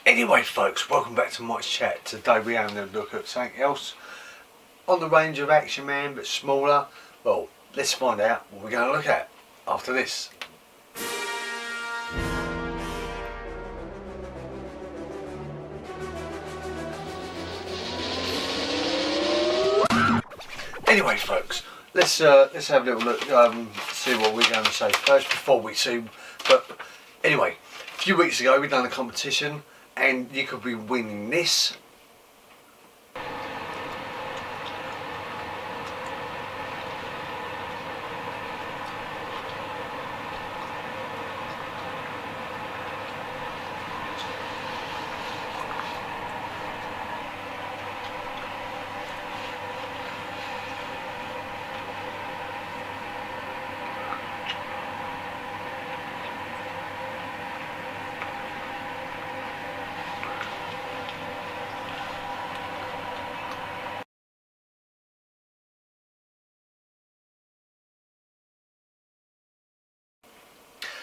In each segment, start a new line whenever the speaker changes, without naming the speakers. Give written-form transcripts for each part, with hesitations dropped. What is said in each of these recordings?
Anyway folks, welcome back to Mike's Chat. Today we're having a look at something else on the range of Action Man but smaller. Well, let's find out what we're going to look at after this. Anyway folks, let's have a little look, see what we're going to say first before we see. But anyway, a few weeks ago we done a competition and you could be winning this.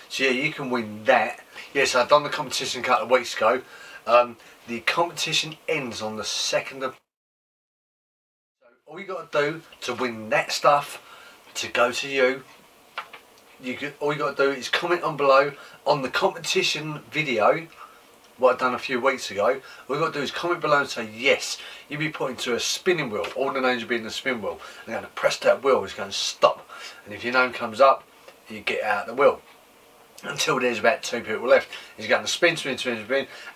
So yeah, you can win that. Yes, I've done the competition a couple of weeks ago. The competition ends on the 2nd of... So all you got to do to win that stuff, to go to you, all you got to do is comment on below on the competition video, what I've done a few weeks ago. All you got to do is comment below and say yes. You'll be put into a spinning wheel. All the names will be in the spin wheel. And you're going to press that wheel, it's going to stop. And if your name comes up, you get out of the wheel. Until there's about 2 people left. He's going to spin,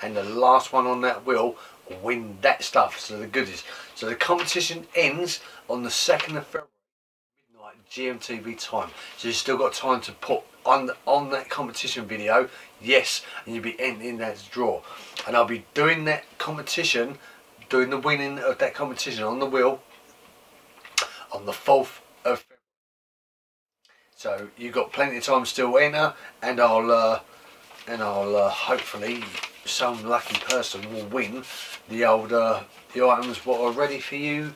and the last one on that wheel will win that stuff, so the goodies. So the competition ends on the 2nd of February, midnight GMT UK time. So you've still got time to put on that competition video, yes, and you'll be entering that draw. And I'll be doing that competition, doing the winning of that competition on the wheel on the 4th of February. So you've got plenty of time still to enter, and I'll hopefully some lucky person will win the items what are ready for you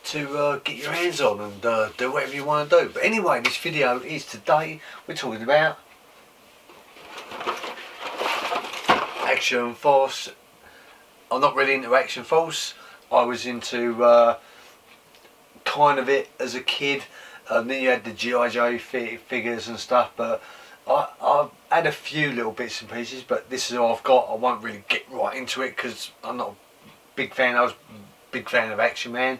to get your hands on and do whatever you want to do. But anyway, this video is today we're talking about Action Force. I'm not really into Action Force. I was into kind of it as a kid. Then you had the IJOE figures and stuff, but I've had a few little bits and pieces, but this is all I've got. I won't really get right into it because I'm not a big fan. I was a big fan of Action Man,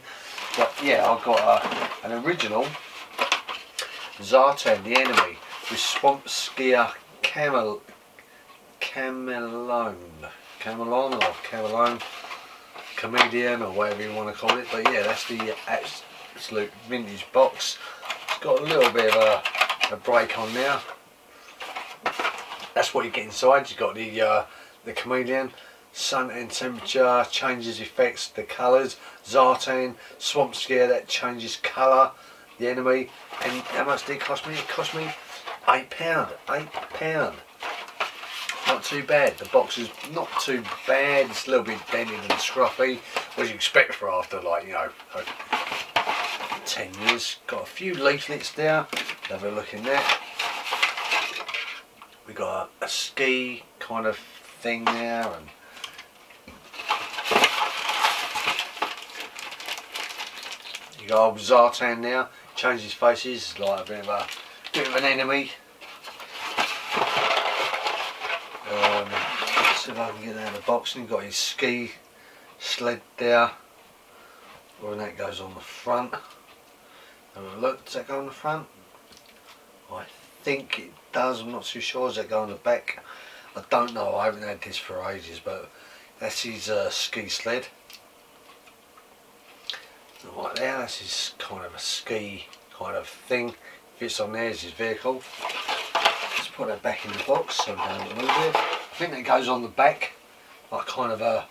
but yeah, I've got an original Zartan, the enemy, with Swamp Skier Camelon or Camelon Comedian or whatever you want to call it. But yeah, that's the absolute vintage box. It's got a little bit of a break on there. That's what you get inside. You've got the chameleon, sun and temperature, changes effects, the colours, Zartan, Swamp Scare, that changes colour, the enemy. And how much did it cost me? It cost me £8. £8. Not too bad. The box is not too bad. It's a little bit dented and scruffy, what you expect for after, like, you know, 10 years. Got a few leaflets there. Have a look in there. We got a ski kind of thing there, and you got old Zartan now. Changes faces, like a bit of an enemy. Let's see if I can get out of the box. And you've got his ski sled there. Or that goes on the front. Look, does that go on the front? I think it does. I'm not too sure. Does that go on the back? I don't know. I haven't had this for ages, but that's his ski sled. Right there, that's his kind of a ski kind of thing. Fits on there as his vehicle. Let's put that back in the box so we don't move it. I think that goes on the back, like kind of a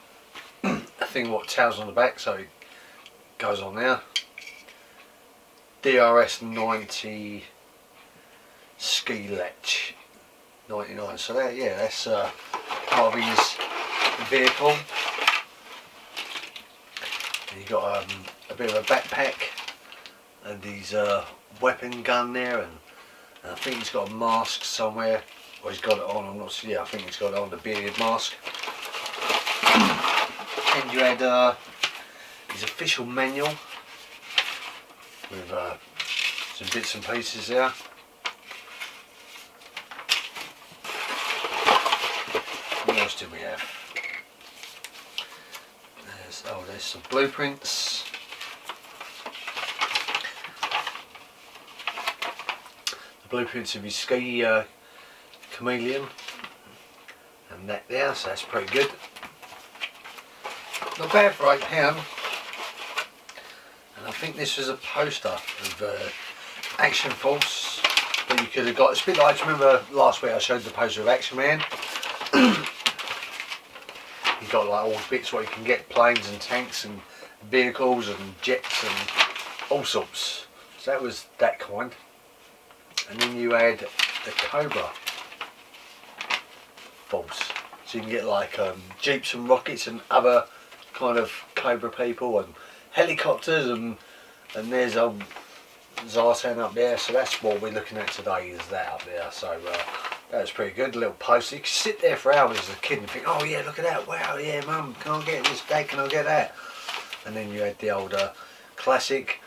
thing what tails on the back, so it goes on there. DRS 90 ski latch 99. So that, yeah, that's part of his vehicle. And you got a bit of a backpack and his weapon gun there, and I think he's got a mask somewhere, or he's got it on. I'm not sure. Yeah, I think he's got it on, the bearded mask. And you had his official manual with some bits and pieces there. What else did we have? There's some blueprints. The blueprints of his ski chameleon, and that there, so that's pretty good. Not bad for £8. And I think this was a poster of Action Force that you could have got. It's a bit like, remember last week I showed the poster of Action Man. You've got like all the bits what you can get, planes and tanks and vehicles and jets and all sorts. So that was that kind. And then you had the Cobra Force. So you can get like jeeps and rockets and other kind of Cobra people and helicopters, and there's a Zartan up there. So that's what we're looking at today, is that up there. So that was pretty good, a little poster. You could sit there for hours as a kid and think, oh yeah, look at that, wow, yeah mum, can I get this, dad, can I get that? And then you had the old classic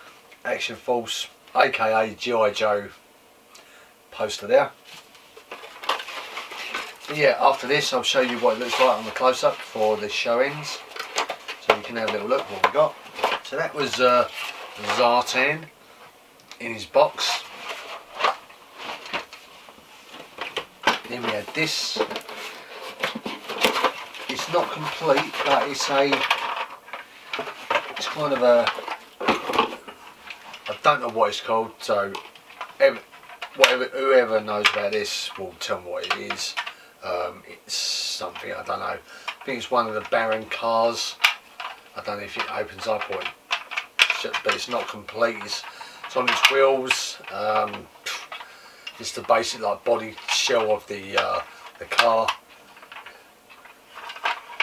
Action Force, aka G.I. Joe poster there. But yeah, after this I'll show you what it looks like on the close-up before the show ends, so you can have a little look what we got. So that was Zartan in his box. Then we had this. It's not complete, but it's kind of a, I don't know what it's called, so whoever knows about this will tell me what it is. It's something, I don't know. I think it's one of the Baron cars. I don't know if it opens up or but it's not complete. It's on its wheels. It's the basic like body shell of the car.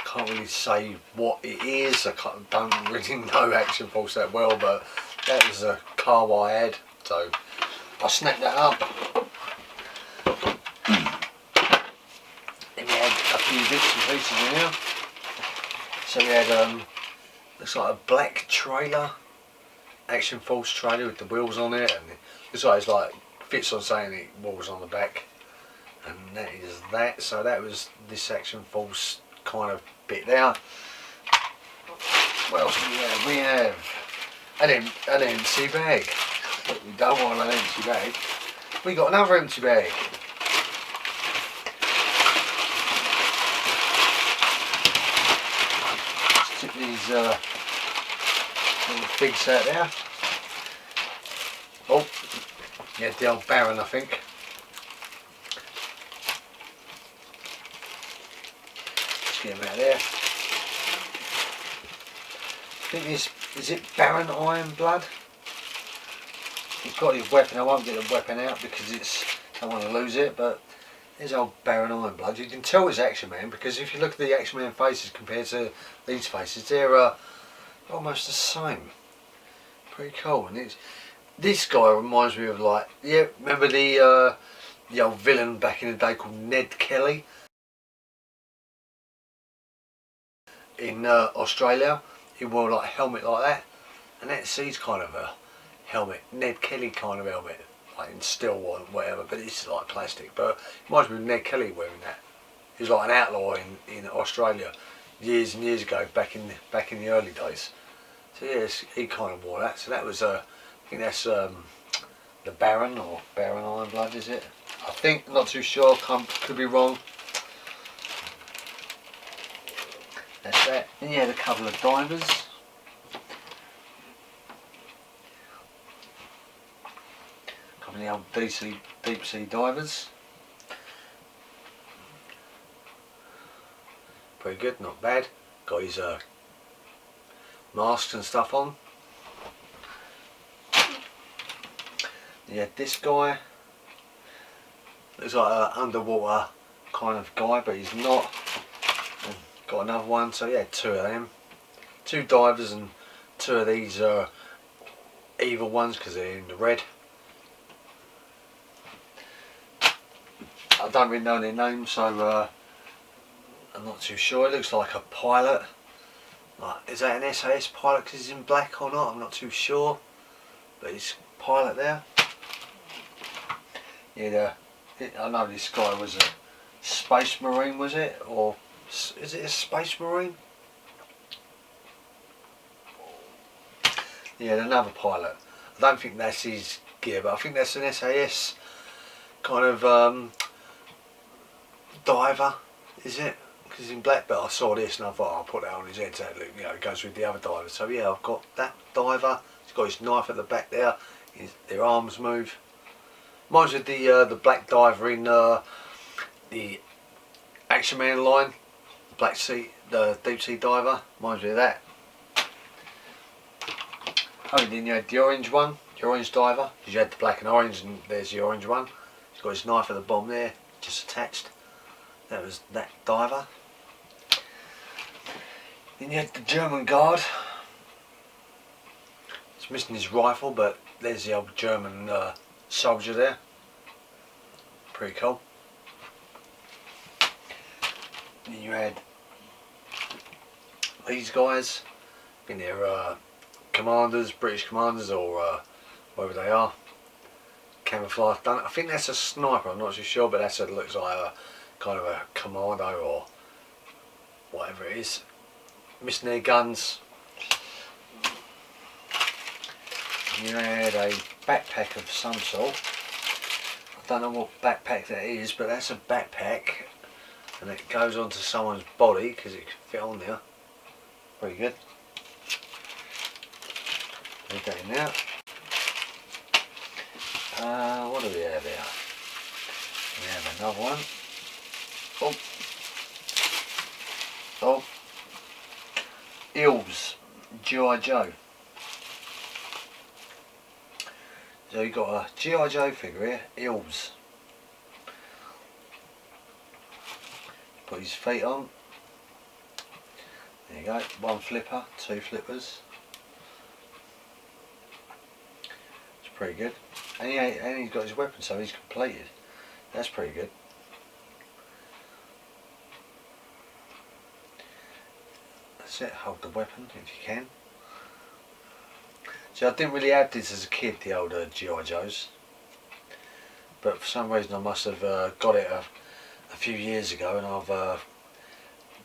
Can't really say what it is. I don't really know Action Force that well, but that was a car I had, so I snapped that up. Then we had a few bits and pieces in here. So we had looks like a black trailer, Action Force trailer with the wheels on it, and it looks like it's like fits on saying it wheels on the back, and that is that. So that was this Action Force kind of bit there. What else do we have? We have an empty bag. But we don't want an empty bag. We got another empty bag. Let's tip these little figs out there. Oh, yeah, the old Baron, I think. Let's get him out there. I think this, is it Baron Ironblood? He's got his weapon. I won't get the weapon out because I don't want to lose it, but there's old Baron Ironblood. You can tell it's Action Man because if you look at the Action Man faces compared to these faces, they're almost the same. Pretty cool. And this guy reminds me of, like, yeah, remember the old villain back in the day called Ned Kelly in Australia? He wore like a helmet like that, and that's his kind of a helmet, Ned Kelly kind of helmet, like in steel or whatever, but it's like plastic. But it reminds me of Ned Kelly wearing that. He was like an outlaw in Australia years and years ago, back in the early days. So yes, he kind of wore that. So that was I think that's the Baron, or Baron Ironblood, is it? I think, not too sure, could be wrong. That's that. And you had a couple of divers. A couple of the old Deepsea Divers. Pretty good, not bad. Got his masks and stuff on. You had this guy. Looks like an underwater kind of guy, but he's not. Got another one, so yeah, two of them. Two divers and two of these evil ones because they're in the red. I don't really know their names, so I'm not too sure. It looks like a pilot. Like, is that an SAS pilot because he's in black or not? I'm not too sure. But he's pilot there. Yeah, I know this guy was a space marine, was it? Or is it a space marine? Yeah, another pilot. I don't think that's his gear, but I think that's an SAS kind of diver, is it? Because he's in black, but I saw this and I thought, I'll put that on his head so it goes with the other divers. So yeah, I've got that diver. He's got his knife at the back there. Their arms move. Reminds me of the black diver in the Action Man line, the Deepsea Diver. Reminds me of that. Oh, then you had the orange one, the orange diver. Because you had the black and orange, and there's the orange one. He's got his knife at the bottom there, just attached. That was that diver. Then you had the German guard. He's missing his rifle, but there's the old German soldier there. Pretty cool. Then you had these guys. Been their commanders, British commanders, or whatever they are. Camouflage done. I think that's a sniper. I'm not too sure, but that looks like a kind of a commando or whatever it is. Missing their guns. You had a backpack of some sort. I don't know what backpack that is, but that's a backpack, and it goes onto someone's body because it can fit on there. Pretty good. Leave that in there. What do we have here? We have another one. Oh, Eels, G.I. Joe. So you've got a G.I. Joe figure here, Eels. Put his feet on. There you go, one flipper, two flippers. It's pretty good. And he's got his weapon, so he's completed. That's pretty good. That's it, hold the weapon if you can. So I didn't really have this as a kid, the old G.I. Joes, but for some reason I must have got it a few years ago, and I've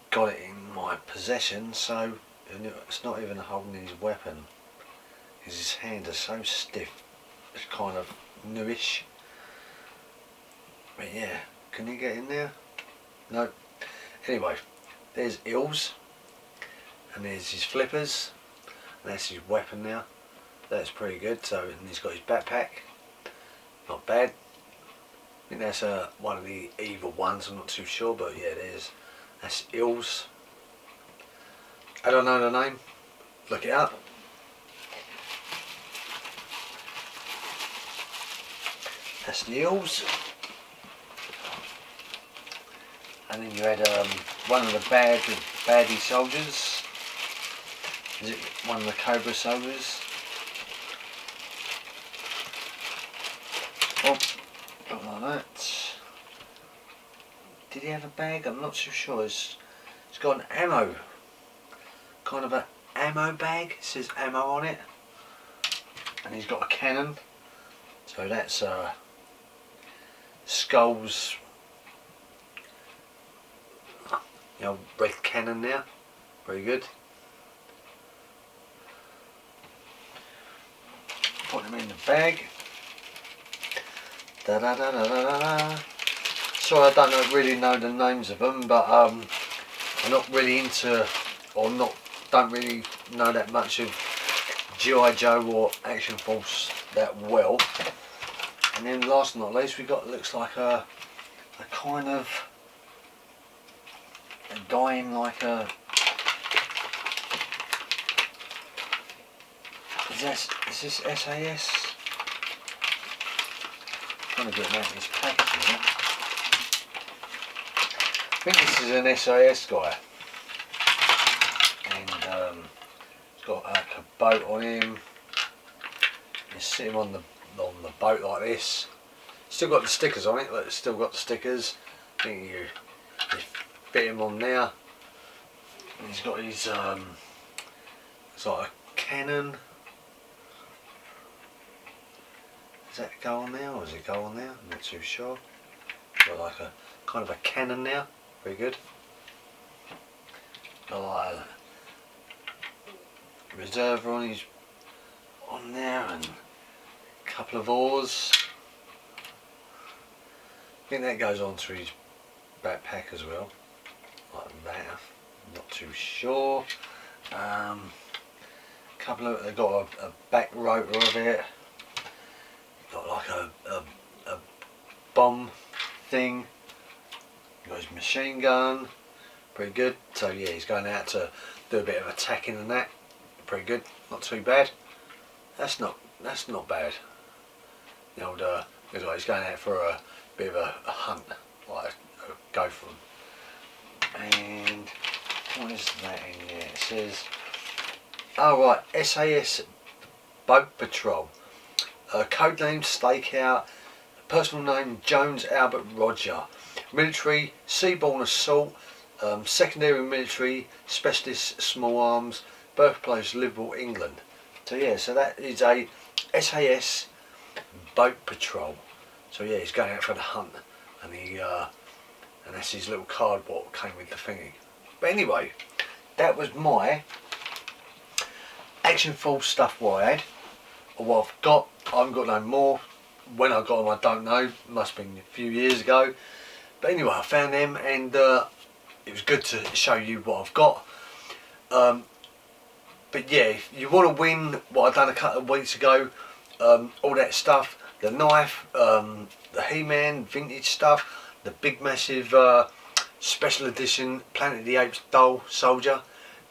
got it in my possession. So it's not even holding his weapon, because his hands are so stiff. It's kind of newish. But yeah, can you get in there? No. Anyway, there's Eels, and there's his flippers, and that's his weapon now. That's pretty good. So, and he's got his backpack. Not bad. I think that's one of the evil ones. I'm not too sure, but yeah, it is. That's Eels. I don't know the name. Look it up. That's the Eels. And then you had one of the baddie soldiers. Is it one of the Cobra soldiers? Oh, something like that. Did he have a bag? I'm not too sure. It's got an ammo, kind of an ammo bag. It says ammo on it, and he's got a cannon. So that's Skull's, red cannon there. Very good. Put them in the bag. Da da da da da da. Sorry, I don't really know the names of them, but I'm not really into, or don't really know that much of G.I. Joe or Action Force that well. And then last but not least, we got, looks like a kind of a guy in like a, is this SAS? I'm trying to get him out of this package here. I think this is an SAS guy, and he's got a boat on him. He's sitting on the boat like this. Still got the stickers on it. Look, it's still got the stickers. I think you fit him on there. And he's got his It's like a Canon. Does that go on there, or does it go on there? I'm not too sure. Got like a kind of a Canon now. Very good. Got like a reservoir on there, and a couple of oars. I think that goes on to his backpack as well, like that. Not too sure. Couple of, they've got a back rotor of it. Got like a bomb thing. Got his machine gun. Pretty good. So yeah, he's going out to do a bit of attacking and that. Pretty good. Not too bad. That's not bad. The old he's going out for a bit of a hunt, like a go for him. And what is that in there? It says, oh right, SAS Boat Patrol. Codename Stakeout. Personal name Jones Albert Roger. Military, seaborne assault. Secondary military, specialist small arms. Birthplace Liverpool, England. So yeah, so that is a SAS Boat Patrol. So yeah, he's going out for the hunt, and and that's his little card what came with the thingy. But anyway, that was my ACTIONFORCE stuff what I had, or what I've got. I haven't got no more. When I got them I don't know, must have been a few years ago. But anyway, I found them, and it was good to show you what I've got. But yeah, if you want to win what I've done a couple of weeks ago, all that stuff, the knife, the He-Man vintage stuff, the big massive special edition Planet of the Apes doll soldier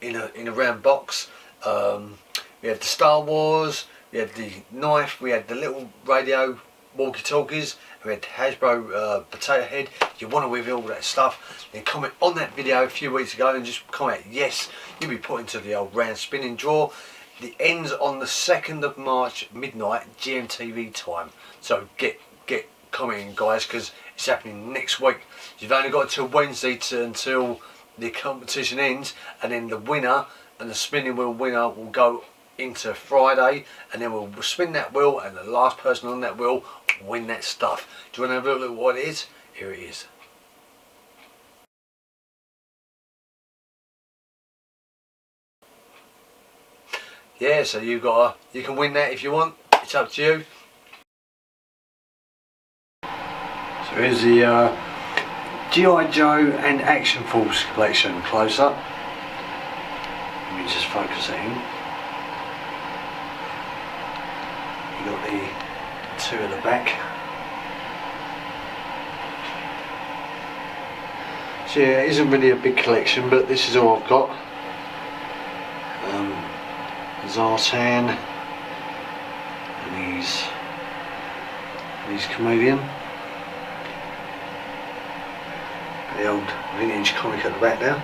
in a round box. We had the Star Wars, we had the knife, we had the little radio walkie-talkies, we had the Hasbro potato head. If you want to reveal all that stuff, then comment on that video a few weeks ago and just comment yes, you'll be put into the old round spinning draw. The ends on the 2nd of March midnight GMT time. So get commenting guys, because it's happening next week. You've only got until Wednesday until the competition ends, and then the winner and the spinning wheel winner will go into Friday, and then we'll spin that wheel, and the last person on that wheel will win that stuff. Do you want to have a look at what it is? Here it is. Yeah, so you can win that if you want. It's up to you. So here's the G.I. Joe and ACTIONFORCE collection close up. Let me just focus it in. You got the two at the back. So yeah, it isn't really a big collection, but this is all I've got. Zartan and he's Chameleon. The old vintage comic at the back there.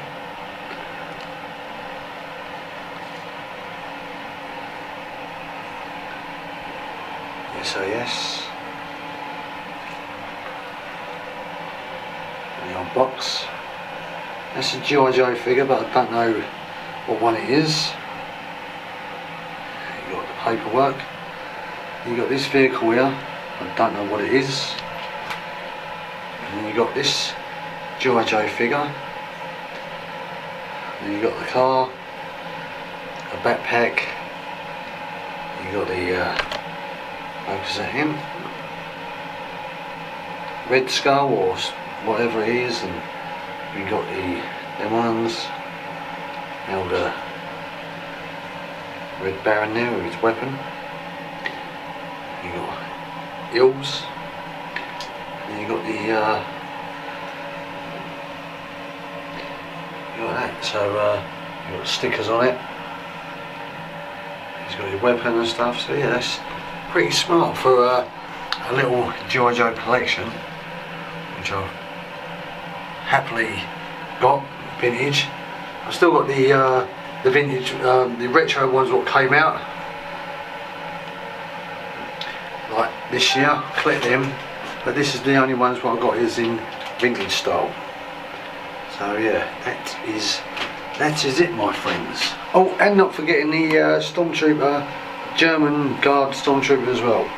SAS. And the old box. That's a G.I. Joe figure, but I don't know what one it is. You got the paperwork. You got this vehicle here. I don't know what it is. And then you got this G.I. Joe figure. Then you got the car, a backpack. You got the focus at him, Red Skull or whatever it is, and we got them ones. Now the Red Baron there with his weapon. You got Ills. And you got the you got that. So you got stickers on it. He's got his weapon and stuff. So yeah, that's pretty smart for a little G.I. Joe collection, which I've happily got vintage. I've still got the vintage, the retro ones what came out like this year. Collect them, but this is the only ones what I've got is in vintage style. So yeah, that is that is it, my friends. Oh, and not forgetting the Stormtrooper, German Guard Stormtrooper as well,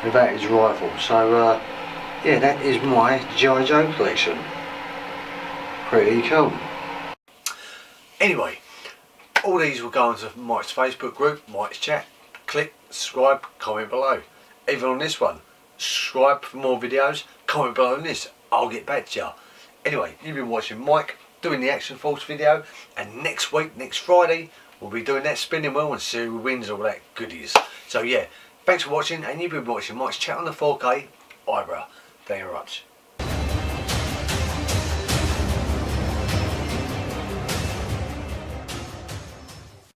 without his rifle. So yeah, that is my G.I. Joe collection. Pretty cool. Anyway, all these will go onto Mike's Facebook group, Mike's chat. Click, subscribe, comment below. Even on this one, subscribe for more videos, comment below on this, I'll get back to you. Anyway, you've been watching Mike doing the Action Force video, and next week, next Friday, we'll be doing that spinning wheel and see who wins all that goodies. So yeah, thanks for watching, and you've been watching Mike's chat on the 4K Ibra. Thank you very much.